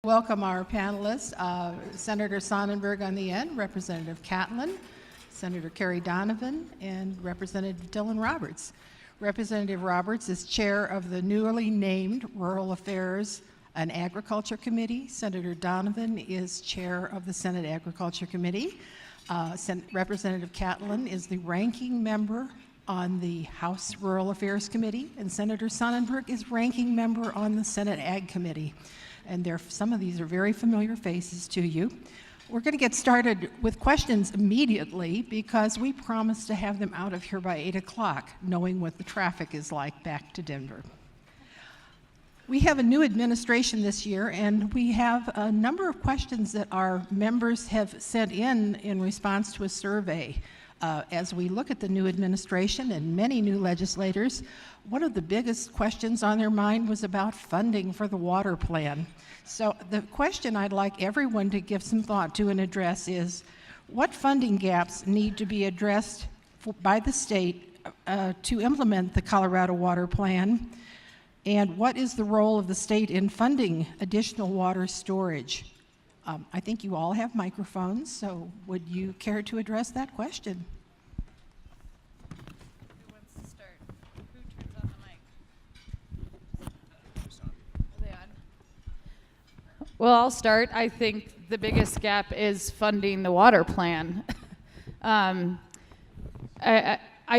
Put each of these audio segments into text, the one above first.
Welcome our panelists, Senator Sonnenberg on the end, Representative Catlin, Senator Kerry Donovan, and Representative Dylan Roberts. Representative Roberts is chair of the newly named Rural Affairs and Agriculture Committee. Senator Donovan is chair of the Senate Agriculture Committee. Representative Catlin is the ranking member on the House Rural Affairs Committee, and Senator Sonnenberg is ranking member on the Senate Ag Committee. And some of these are very familiar faces to you. We're going to get started with questions immediately because we promised to have them out of here by 8 o'clock, knowing what the traffic is like back to Denver. We have a new administration this year, and we have a number of questions that our members have sent in response to a survey. As we look at the new administration and many new legislators, one of the biggest questions on their mind was about funding for the water plan. So the question I'd like everyone to give some thought to and address is, what funding gaps need to be addressed by the state to implement the Colorado Water Plan? And what is the role of the state in funding additional water storage? I think you all have microphones, so would you care to address that question? Who wants to start? Who turns on the mic? Are they on? Well, I'll start. I think the biggest gap is funding the water plan. I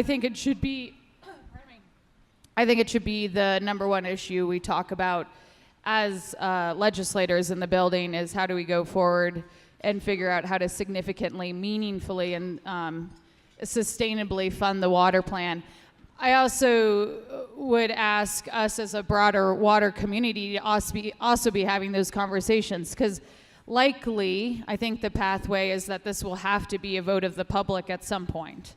think it should be. I think it should be the number one issue we talk about as legislators in the building is how do we go forward and figure out how to significantly, meaningfully, and sustainably fund the water plan. I also would ask us as a broader water community to also be having those conversations, because likely, I think the pathway is that this will have to be a vote of the public at some point.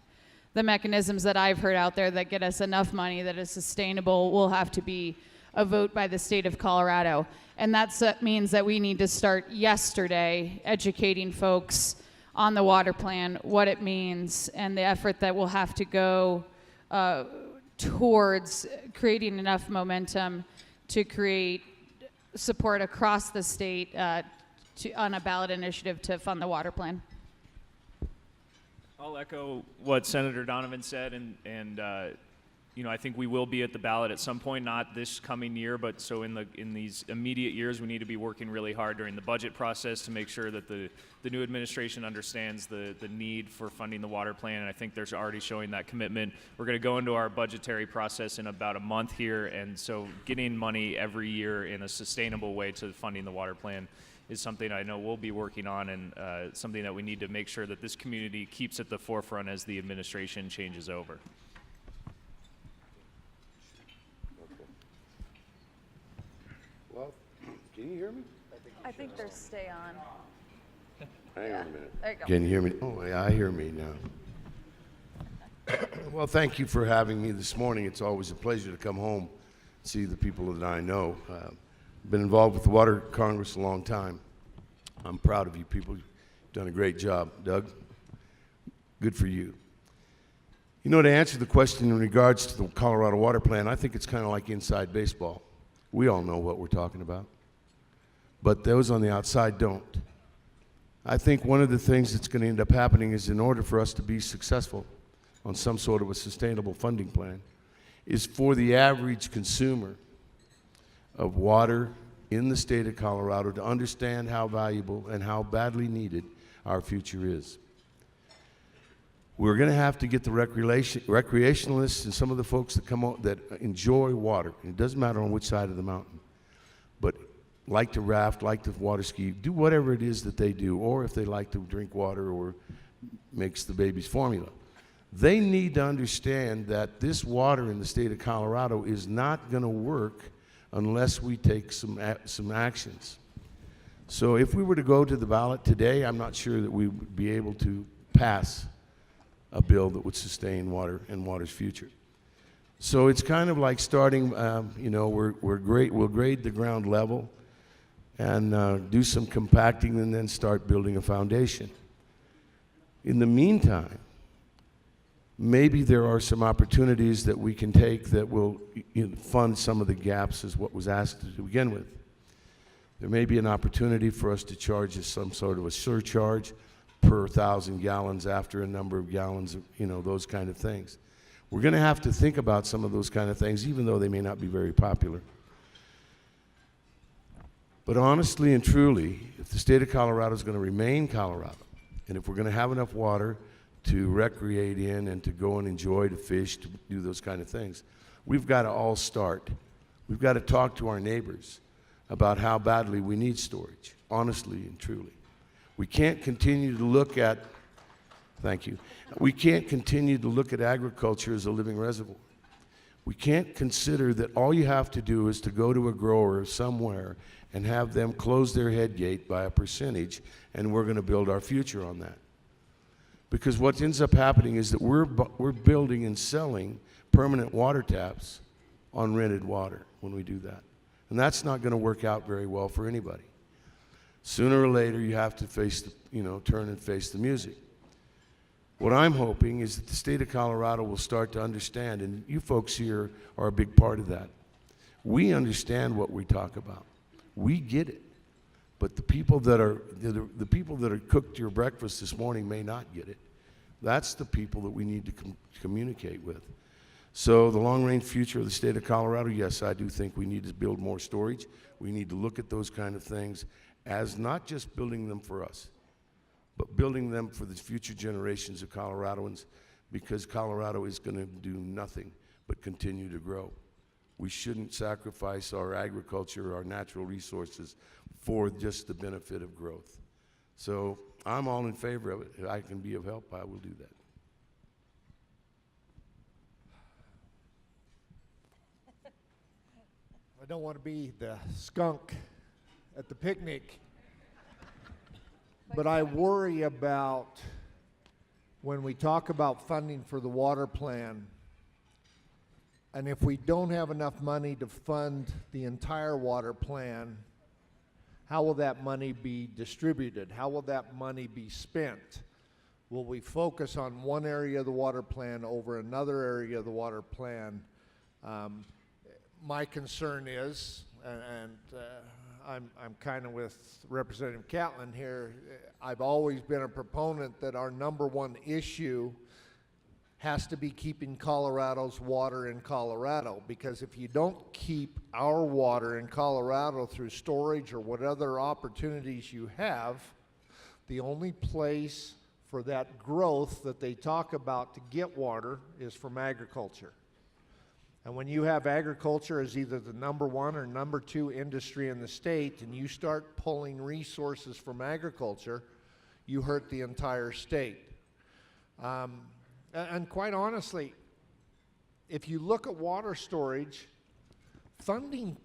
The mechanisms that I've heard out there that get us enough money that is sustainable will have to be a vote by the state of Colorado. And that means that we need to start yesterday educating folks on the water plan, what it means, and the effort that will have to go towards creating enough momentum to create support across the state on a ballot initiative to fund the water plan. I'll echo what Senator Donovan said, and I think we will be at the ballot at some point, not this coming year, but so in these immediate years, we need to be working really hard during the budget process to make sure that the new administration understands the need for funding the water plan, and I think they're already showing that commitment. We're going to go into our budgetary process in about a month here, and so getting money every year in a sustainable way to funding the water plan is something I know we'll be working on, and something that we need to make sure that this community keeps at the forefront as the administration changes over. Well, can you hear me? I think they're stay on. Hang on a minute. There you go. Can you hear me? Oh, yeah, I hear me now. Well, thank you for having me this morning. It's always a pleasure to come home and see the people that I know. Been involved with the Water Congress a long time. I'm proud of you people. You've done a great job. Doug, good for you. You know, to answer the question in regards to the Colorado Water Plan, I think it's kind of like inside baseball. We all know what we're talking about, but those on the outside don't. I think one of the things that's going to end up happening is, in order for us to be successful on some sort of a sustainable funding plan, is for the average consumer of water in the state of Colorado to understand how valuable and how badly needed our future is. We're going to have to get the recreationalists and some of the folks that come out that enjoy water. It doesn't matter on which side of the mountain, but like to raft, like to water ski, do whatever it is that they do, or if they like to drink water or makes the baby's formula. They need to understand that this water in the state of Colorado is not going to work unless we take some actions. So if we were to go to the ballot today, I'm not sure that we would be able to pass a bill that would sustain water and water's future. So it's kind of like starting, we'll grade the ground level and do some compacting and then start building a foundation. In the meantime, maybe there are some opportunities that we can take that will fund some of the gaps, as what was asked to begin with. There may be an opportunity for us to charge us some sort of a surcharge per 1,000 gallons after a number of gallons, those kind of things. We're going to have to think about some of those kind of things, even though they may not be very popular. But honestly and truly, if the state of Colorado is going to remain Colorado, and if we're going to have enough water to recreate in and to go and enjoy, to fish, to do those kind of things, we've got to all start. We've got to talk to our neighbors about how badly we need storage, honestly and truly. We can't continue to look at, thank you, we can't continue to look at agriculture as a living reservoir. We can't consider that all you have to do is to go to a grower somewhere and have them close their head gate by a percentage, and we're going to build our future on that. Because what ends up happening is that we're building and selling permanent water taps on rented water when we do that. And that's not going to work out very well for anybody. Sooner or later, you have to face turn and face the music. What I'm hoping is that the state of Colorado will start to understand, and you folks here are a big part of that. We understand what we talk about. We get it. But the people that are cooked your breakfast this morning may not get it. That's the people that we need to communicate with. So the long-range future of the state of Colorado, yes, I do think we need to build more storage. We need to look at those kind of things as not just building them for us, but building them for the future generations of Coloradoans, because Colorado is going to do nothing but continue to grow. We shouldn't sacrifice our agriculture, our natural resources for just the benefit of growth. So I'm all in favor of it. If I can be of help, I will do that. I don't want to be the skunk at the picnic, but I worry about when we talk about funding for the water plan, and if we don't have enough money to fund the entire water plan, how will that money be distributed? How will that money be spent? Will we focus on one area of the water plan over another area of the water plan? My concern is, and I'm kind of with Representative Catlin here, I've always been a proponent that our number one issue has to be keeping Colorado's water in Colorado, because if you don't keep our water in Colorado through storage or what other opportunities you have, the only place for that growth that they talk about to get water is from agriculture. And when you have agriculture as either the number one or number two industry in the state, and you start pulling resources from agriculture, you hurt the entire state. And quite honestly, if you look at water storage, funding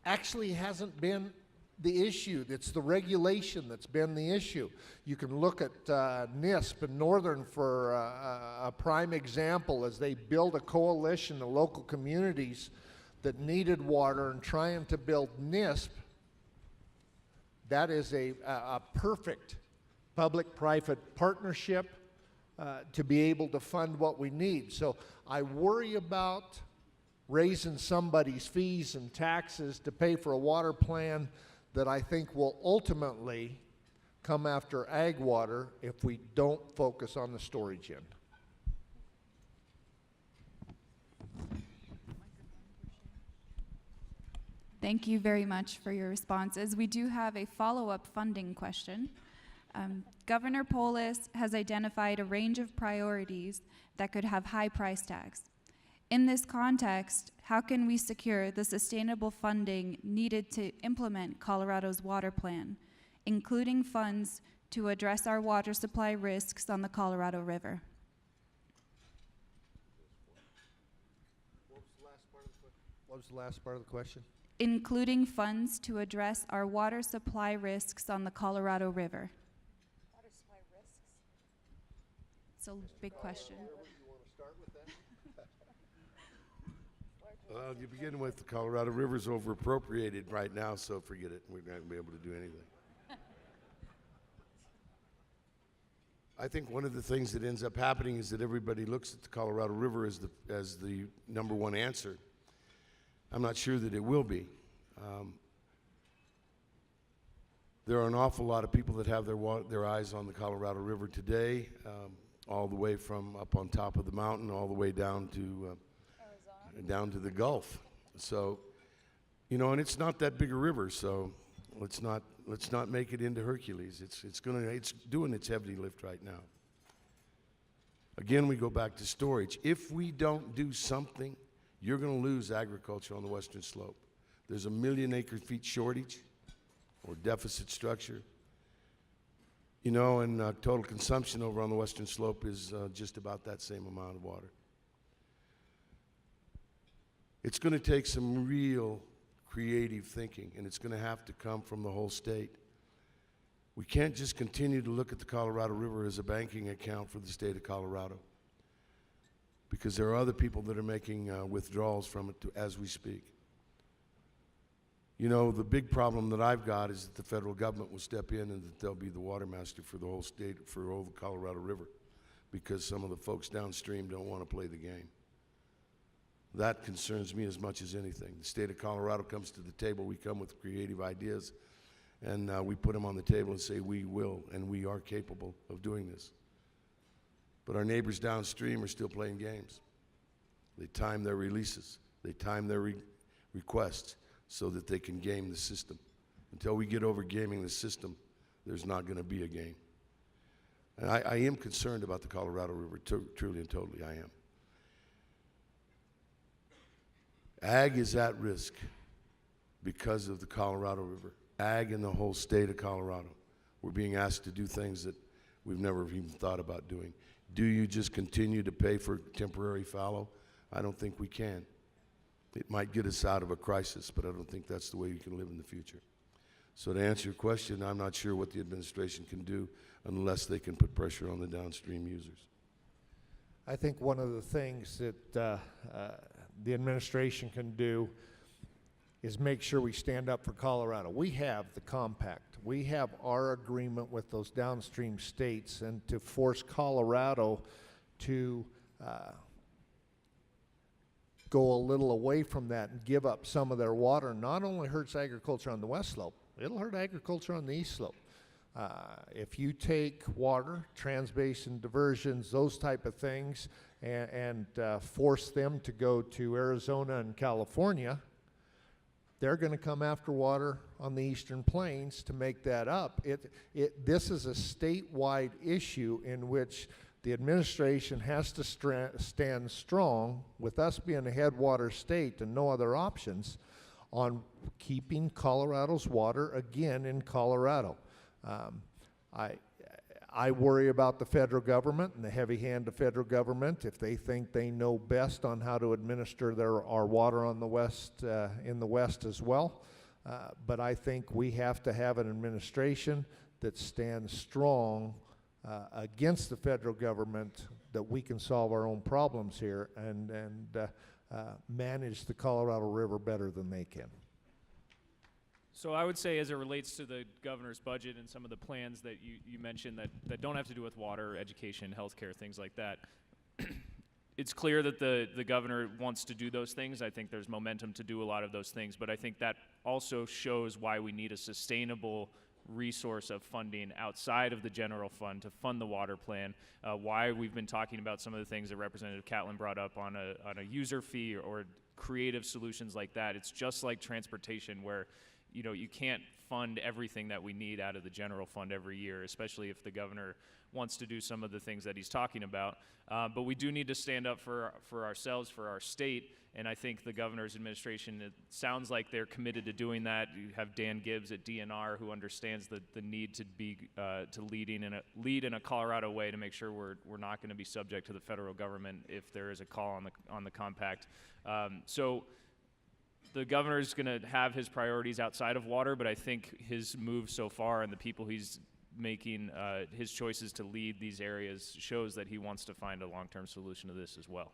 actually hasn't been the issue. It's the regulation that's been the issue. You can look at NISP and Northern for a prime example, as they build a coalition of local communities that needed water and trying to build NISP. That is a perfect public-private partnership to be able to fund what we need. So I worry about raising somebody's fees and taxes to pay for a water plan that I think will ultimately come after ag water if we don't focus on the storage end. Thank you very much for your responses. We do have a follow-up funding question. Governor Polis has identified a range of priorities that could have high price tags. In this context, how can we secure the sustainable funding needed to implement Colorado's water plan, including funds to address our water supply risks on the Colorado River? What was the last part of the question? Including funds to address our water supply risks on the Colorado River. Water supply risks? It's a big question. You want to start with that? Well, you begin with the Colorado River's over-appropriated right now, so forget it. We're not going to be able to do anything. I think one of the things that ends up happening is that everybody looks at the Colorado River as the number one answer. I'm not sure that it will be. There are an awful lot of people that have their eyes on the Colorado River today, all the way from up on top of the mountain, all the way down to the Gulf. So, you know, and it's not that big a river, so let's not make it into Hercules. It's doing its heavy lift right now. Again, we go back to storage. If we don't do something, you're going to lose agriculture on the western slope. There's a 1 million acre-feet shortage or deficit structure. You know, and total consumption over on the western slope is just about that same amount of water. It's going to take some real creative thinking, and it's going to have to come from the whole state. We can't just continue to look at the Colorado River as a banking account for the state of Colorado, because there are other people that are making withdrawals from it as we speak. You know, the big problem that I've got is that the federal government will step in and that they'll be the water master for the whole state, for all the Colorado River, because some of the folks downstream don't want to play the game. That concerns me as much as anything. The state of Colorado comes to the table, we come with creative ideas, and we put them on the table and say we will and we are capable of doing this. But our neighbors downstream are still playing games. They time their releases, they time their requests so that they can game the system. Until we get over gaming the system, there's not going to be a game. And I am concerned about the Colorado River, truly and totally I am. Ag is at risk because of the Colorado River. Ag in the whole state of Colorado. We're being asked to do things that we've never even thought about doing. Do you just continue to pay for temporary fallow? I don't think we can. It might get us out of a crisis, but I don't think that's the way we can live in the future. So to answer your question, I'm not sure what the administration can do unless they can put pressure on the downstream users. I think one of the things that the administration can do is make sure we stand up for Colorado. We have the compact. We have our agreement with those downstream states, and to force Colorado to go a little away from that and give up some of their water not only hurts agriculture on the west slope, it'll hurt agriculture on the east slope. If you take water, transbasin diversions, those type of things, and force them to go to Arizona and California, they're going to come after water on the eastern plains to make that up. This is a statewide issue in which the administration has to stand strong, with us being a headwater state and no other options, on keeping Colorado's water again in Colorado. I worry about the federal government and the heavy hand of federal government if they think they know best on how to administer our water on the west, in the west as well. But I think we have to have an administration that stands strong against the federal government, that we can solve our own problems here and manage the Colorado River better than they can. So I would say, as it relates to the governor's budget and some of the plans that you mentioned that don't have to do with water, education, healthcare, things like that, it's clear that the governor wants to do those things. I think there's momentum to do a lot of those things, but I think that also shows why we need a sustainable resource of funding outside of the general fund to fund the water plan, why we've been talking about some of the things that Representative Catlin brought up on a user fee or creative solutions like that. It's just like transportation, where you can't fund everything that we need out of the general fund every year, especially if the governor wants to do some of the things that he's talking about. But we do need to stand up for ourselves, for our state, and I think the governor's administration, it sounds like they're committed to doing that. You have Dan Gibbs at DNR, who understands the need to be to lead in a Colorado way to make sure we're not going to be subject to the federal government if there is a call on the compact. So the governor is going to have his priorities outside of water, but I think his move so far and the people he's making, his choices to lead these areas, shows that he wants to find a long-term solution to this as well.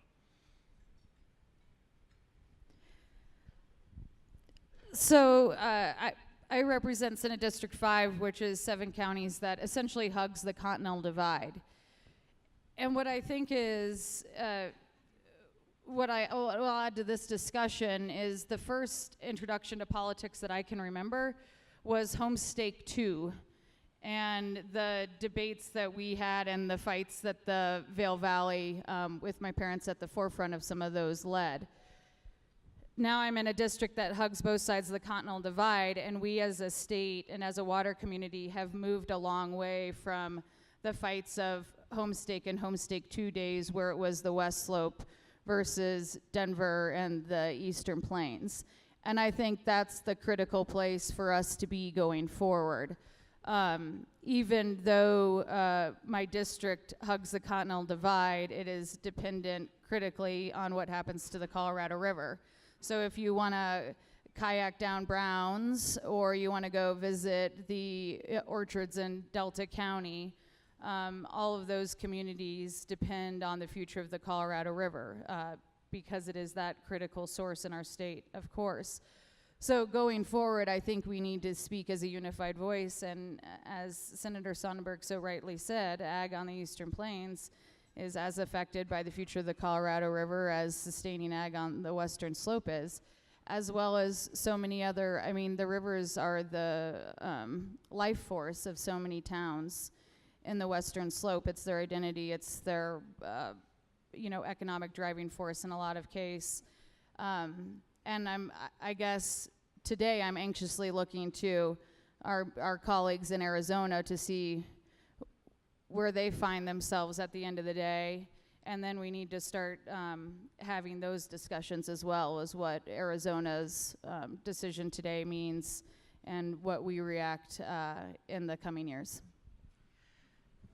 So I represent Senate District 5, which is 7 counties that essentially hugs the Continental Divide. And what I think is, what I'll add to this discussion is the first introduction to politics that I can remember was Homestake 2 and the debates that we had and the fights that the Vail Valley, with my parents at the forefront of some of those, led. Now I'm in a district that hugs both sides of the Continental Divide, and we as a state and as a water community have moved a long way from the fights of Homestake and Homestake 2 days, where it was the West Slope versus Denver and the Eastern Plains. And I think that's the critical place for us to be going forward. Even though my district hugs the Continental Divide, it is dependent critically on what happens to the Colorado River. So if you want to kayak down Browns, or you want to go visit the orchards in Delta County, all of those communities depend on the future of the Colorado River, because it is that critical source in our state, of course. So going forward, I think we need to speak as a unified voice, and as Senator Sonnenberg so rightly said, ag on the Eastern Plains is as affected by the future of the Colorado River as sustaining ag on the Western Slope is, as well as so many other, I mean, the rivers are the life force of so many towns in the Western Slope. It's their identity, it's their economic driving force in a lot of cases. And I guess today I'm anxiously looking to our colleagues in Arizona to see where they find themselves at the end of the day. And then we need to start having those discussions as well as what Arizona's decision today means and what we react in the coming years.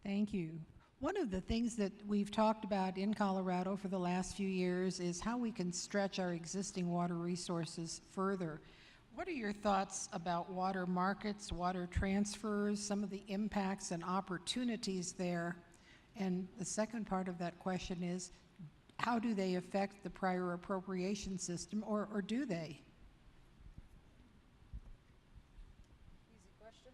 Thank you. One of the things that we've talked about in Colorado for the last few years is how we can stretch our existing water resources further. What are your thoughts about water markets, water transfers, some of the impacts and opportunities there? And the second part of that question is, how do they affect the prior appropriation system, or do they? Easy question.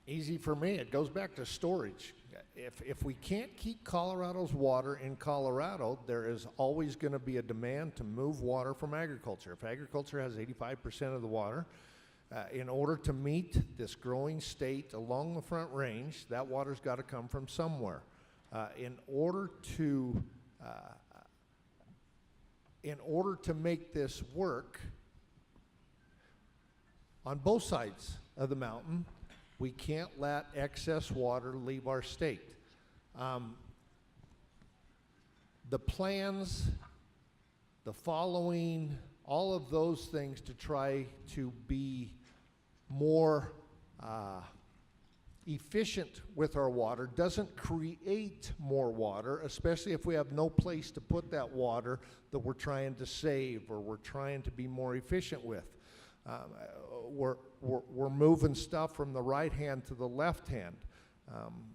Easy for me. It goes back to storage. If we can't keep Colorado's water in Colorado, there is always going to be a demand to move water from agriculture. If agriculture has 85% of the water, in order to meet this growing state along the Front Range, that water's got to come from somewhere. In order to make this work, on both sides of the mountain, we can't let excess water leave our state. The plans, the following, all of those things to try to be more efficient with our water doesn't create more water, especially if we have no place to put that water that we're trying to save or we're trying to be more efficient with. We're moving stuff from the right hand to the left hand.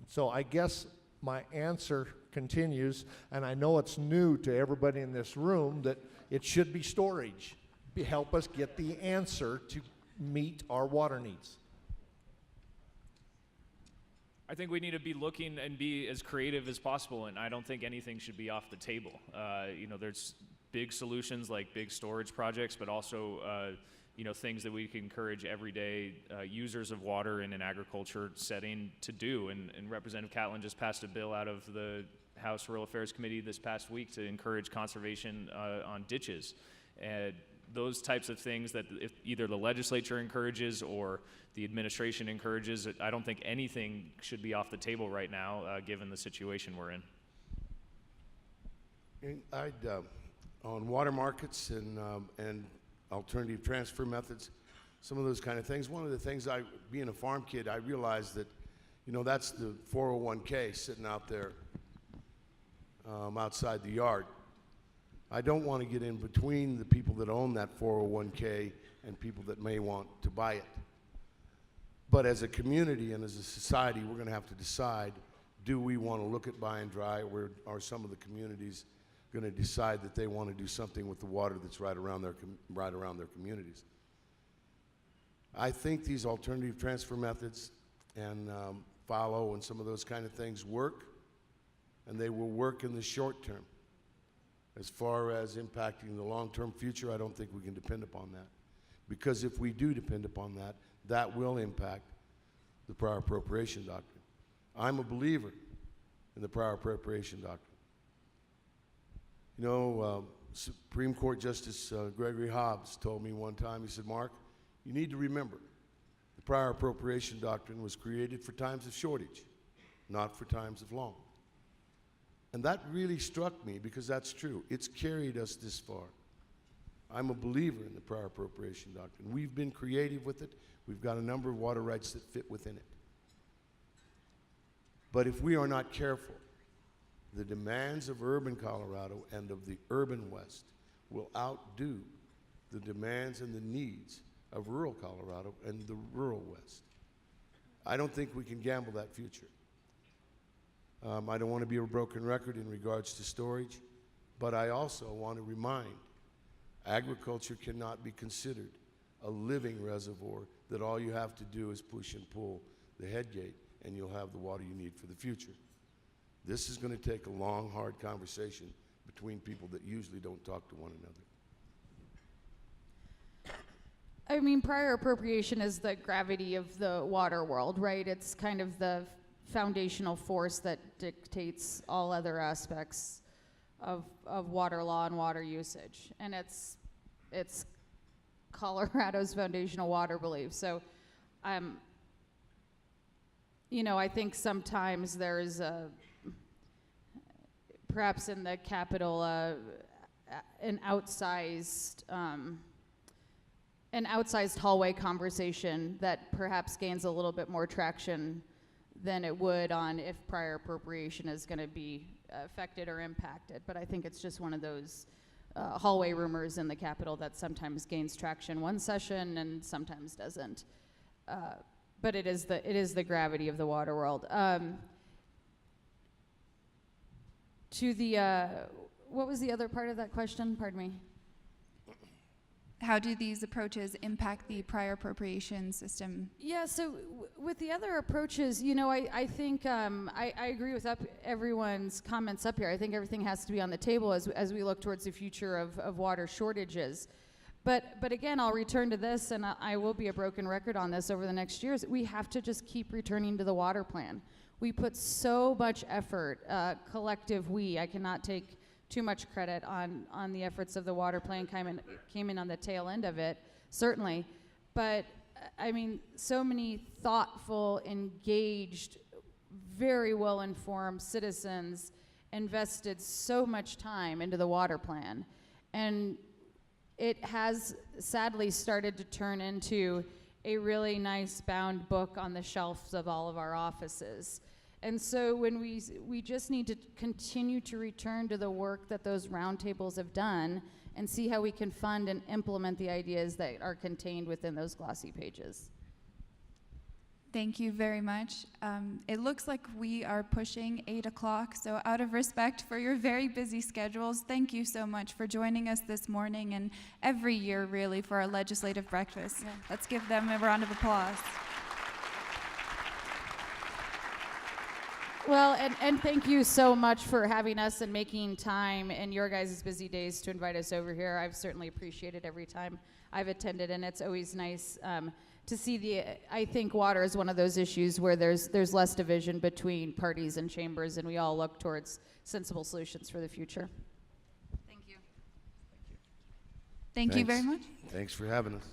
So I guess my answer continues, and I know it's new to everybody in this room, that it should be storage. Help us get the answer to meet our water needs. I think we need to be looking and be as creative as possible, and I don't think anything should be off the table. There's big solutions like big storage projects, but also things that we can encourage everyday users of water in an agriculture setting to do. And Representative Catlin just passed a bill out of the House Rural Affairs Committee this past week to encourage conservation on ditches. And those types of things that if either the legislature encourages or the administration encourages, I don't think anything should be off the table right now, given the situation we're in. On water markets and alternative transfer methods, some of those kind of things. One of the things, being a farm kid, I realized that, that's the 401k sitting out there outside the yard. I don't want to get in between the people that own that 401k and people that may want to buy it. But as a community and as a society, we're going to have to decide, do we want to look at buy and dry, or are some of the communities going to decide that they want to do something with the water that's right around their communities? I think these alternative transfer methods and follow and some of those kind of things work, and they will work in the short term. As far as impacting the long-term future, I don't think we can depend upon that. Because if we do depend upon that, that will impact the prior appropriation doctrine. I'm a believer in the prior appropriation doctrine. You know, Supreme Court Justice Gregory Hobbs told me one time, he said, Mark, you need to remember, the prior appropriation doctrine was created for times of shortage, not for times of long. And that really struck me because that's true. It's carried us this far. I'm a believer in the prior appropriation doctrine. We've been creative with it. We've got a number of water rights that fit within it. But if we are not careful, the demands of urban Colorado and of the urban West will outdo the demands and the needs of rural Colorado and the rural West. I don't think we can gamble that future. I don't want to be a broken record in regards to storage, but I also want to remind agriculture cannot be considered a living reservoir that all you have to do is push and pull the head gate and you'll have the water you need for the future. This is going to take a long, hard conversation between people that usually don't talk to one another. I mean, prior appropriation is the gravity of the water world, right? It's kind of the foundational force that dictates all other aspects of water law and water usage. And it's Colorado's foundational water belief. So, you know, I think sometimes there's perhaps in the Capitol an outsized hallway conversation that perhaps gains a little bit more traction than it would on if prior appropriation is going to be affected or impacted. But I think it's just one of those hallway rumors in the Capitol that sometimes gains traction one session and sometimes doesn't. But it is the gravity of the water world. To the what was the other part of that question? Pardon me. How do these approaches impact the prior appropriation system? Yeah, so with the other approaches, you know, I think I agree with everyone's comments up here. I think everything has to be on the table as we look towards the future of water shortages. But again, I'll return to this, and I will be a broken record on this over the next years. We have to just keep returning to the water plan. We put so much effort, collective we. I cannot take too much credit on the efforts of the water plan came in on the tail end of it, certainly. But I mean, so many thoughtful, engaged, very well-informed citizens invested so much time into the water plan. And it has sadly started to turn into a really nice bound book on the shelves of all of our offices. And so when we just need to continue to return to the work that those roundtables have done and see how we can fund and implement the ideas that are contained within those glossy pages. Thank you very much. It looks like we are pushing 8 o'clock, so out of respect for your very busy schedules, thank you so much for joining us this morning and every year, really, for our legislative breakfast. Yeah. Let's give them a round of applause. Well, and thank you so much for having us and making time in your guys' busy days to invite us over here. I've certainly appreciated every time I've attended, and it's always nice to see I think water is one of those issues where there's less division between parties and chambers, and we all look towards sensible solutions for the future. Thank you. Thank you very much. Thanks for having us.